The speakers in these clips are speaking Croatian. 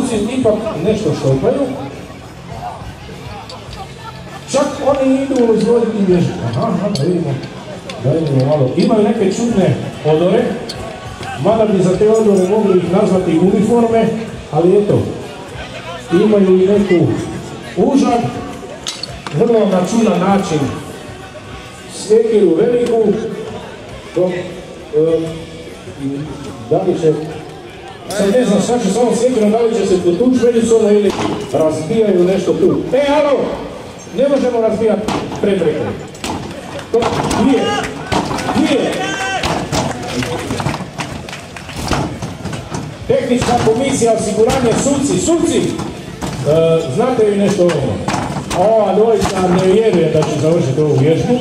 suci ipak nešto štopaju. Čak oni idu izvoditi vježbu. Aha, da vidimo malo. Imaju neke čudne odore, mada bi za te odore mogli ih nazvati uniforme, ali eto, imaju i neku užad, vrlo na čudan način sjekiru veliku, dok da li će, sad ne znam šta će s ovom sjekirom, da li će se potući međusobno ili razbijaju nešto tu. Alo, ne možemo razbijati prepreke. Gdje? Tehnička komisija, osiguranje, suci, znate li nešto o ovome? Ova dvojica ne vjeruje da će završiti ovu vježbu,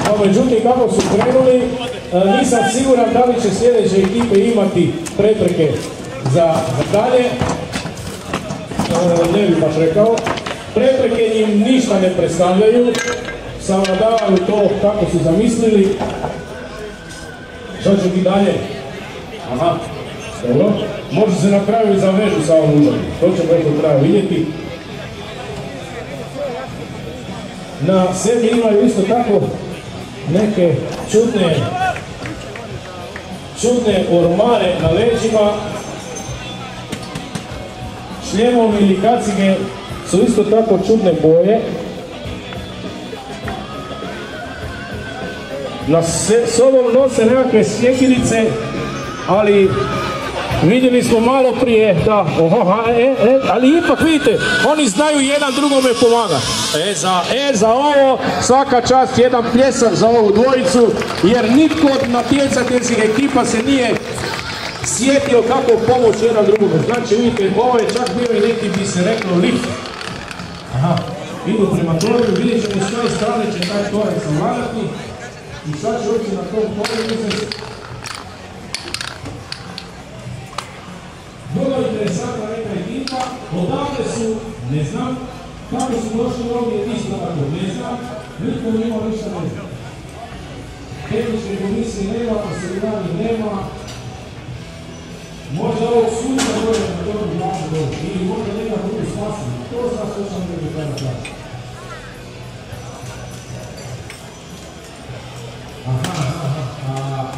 no međutim kako su krenuli, nisam siguran da li će sljedeće ekipe imati prepreke za dalje, ne bih baš rekao. Prepreke im ništa ne predstavljaju, savladavaju to kako su zamislili. Što će biti dalje? Aha, dobro. Može se na kraju i zavežu sa ovom užavom. To ćemo eto kraju vidjeti. Na sebi imaju isto tako neke čudne ormare na leđima. Šljemovi ili kacige su isto tako čudne boje. Na sobom nose nekakve sjekirice, ali vidjeli smo malo prije da, ali ipak vidite, oni znaju jedan drugome pomagati. Za ovo svaka čast, jedan pljesak za ovu dvojicu, jer nitko od natjecateljskih ekipa se nije sjetio kako pomoći jedan drugome. Znači vidite, ovo je čak bio i neki bi se reklo lift. Aha, idu prema toru, vidjet ćemo s koje strane će taj torak savladati. I sad će ući na tom toru, vrlo interesantna neka ekipa, odavde su, ne znam, kako su došli ovdje isto tako, ne znam, niko nema ništa ne znam. Tehničke komisije nema, osiguranje nema, možda ovog suca gore na tomu vladu doći, ili možda nekako budu spasili, to zna što sam nekako tada plaći.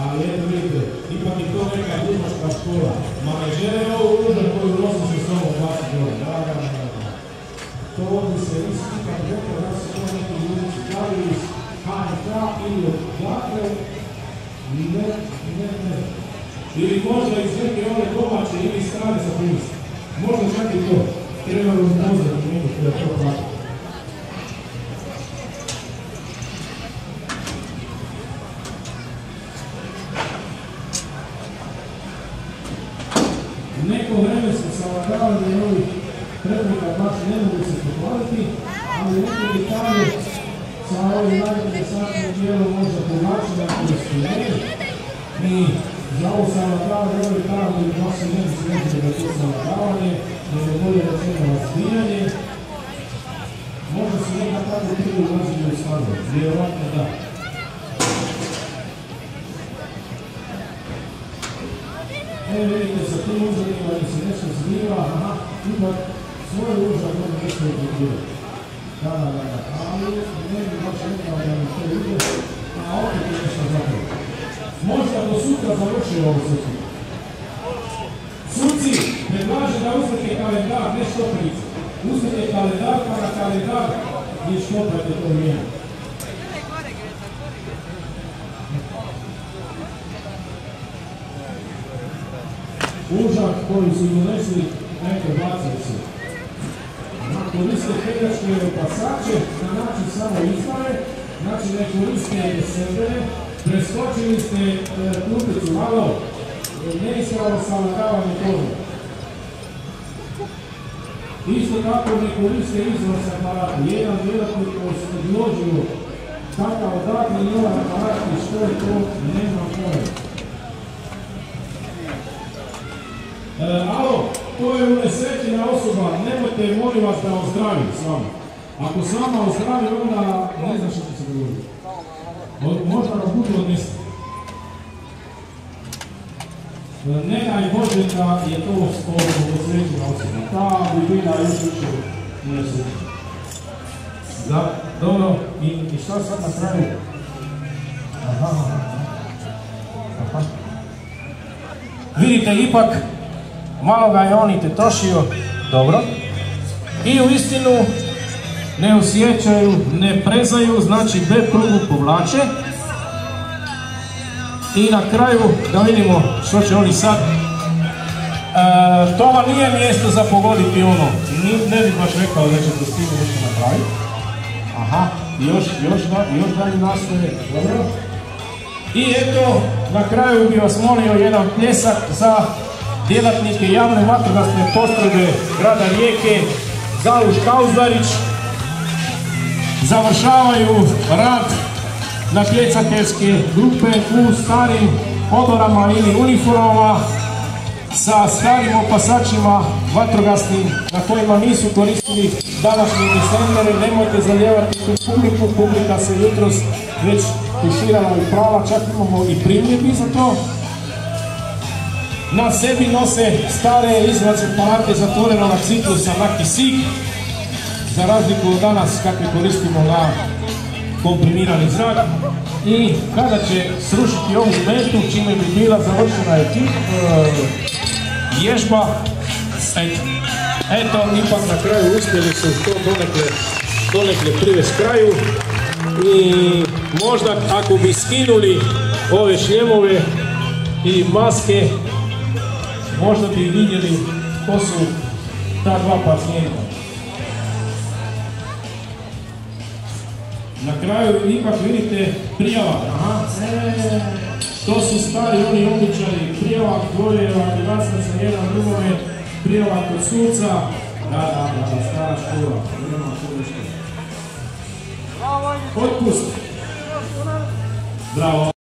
Ali eto vidite, ipak je to neka dužnoška škola. Manežere ovu užar koju nosi se s ovom vlasi gore. To ovdje se ipak rekao da se to neki ljudi stavili iz HNK ili od Dakle. Ne. Ili možda iz neke ove domaće ili strane sa primisti. Možda čak i to. Treba uzpoznati neko što je to plati. Neko vreme smo savladavali ovih prepreka, baš ne mogu se pohvaliti, ali neki detalje sa ovim najinteresantnim dijelom možda povlačenja koji su i za ovo savladavanje ovih tamo ili baš se ne bi da je to savladavanje, nego bolje rečeno razbijanje. Možda se neka tako prije ulazili u stvari, vjerovatno da. Vidite, sa tim užarima da se nešto zbiva, ipak svoj užar može nešto odbirati. Da, ali ne bi baš rekao da mi to ide, a opet je nešto zapravo. Možda do sutra završio ovo suci. Suci, predlaže da uzmete kalendar, ne štopericu. Uzmete kalendar, pa na kalendar i štopajte to vrijeme. Užak koji su donesli neke bacice. Koriste peljačke pasače na način samo izbave, znači ne koriste sebe, preskočili ste klupicu malo, neispravno savladavanje toga. Isto tako ne koriste iznos aparata. Jedan djelatnik koji se odložio kakav odakle i ovaj aparat i što je to, nema pojma. Alo, to je unesrećena osoba, nemojte molim vas da ozdravi s vama. Ako s vama ozdravi, onda ne znam što će se dogoditi. Možda nas budu odnesiti. Ne daj Bože da je to posvećena osoba. Ta bi bila još više nesrećna. Da, dobro, i šta sad na kraju? Aha. Vidite, ipak malo ga je on i tetošio dobro i u istinu ne osjećaju, ne prezaju, znači B prugu povlače i na kraju da vidimo što će oni sad. To vam nije mjesto za pogoditi ono, ne bih baš rekao da će to stigne nešto napraviti. Aha, još dalje nastoje, dobro. I eto, na kraju bih vas molio jedan pljesak za djelatnike javne vatrogasne postrojbe grada Rijeke, Zaluš Kauzdarić. Završavaju rad natjecateljske grupe u starim odorama ili uniformama sa starim opasačima vatrogasnim na kojima nisu koristili današnje disendere. Nemojte zalijevati tu publiku, publika se jutros već tuširala i prava, čak imamo i primjedbi za to. Na sebi nose stare izlaze palate zatvorenoga ciklusa na kisik, za razliku od danas kakve koristimo na komprimirani zrak. I kada će srušiti ovu metu, čime bi bila završena vježba, eto, ipak na kraju uspjeli su to donekle privesti kraju. I možda ako bi skinuli ove šljemove i maske, možda bi vidjeli ko su ta dva pacijenta. Na kraju ipak vidite prijava. To su stari oni običaji. Prijava dvoje vatrogasca sa jedan drugome, prijava kod suca. Da, stara škola. Otpust. Bravo.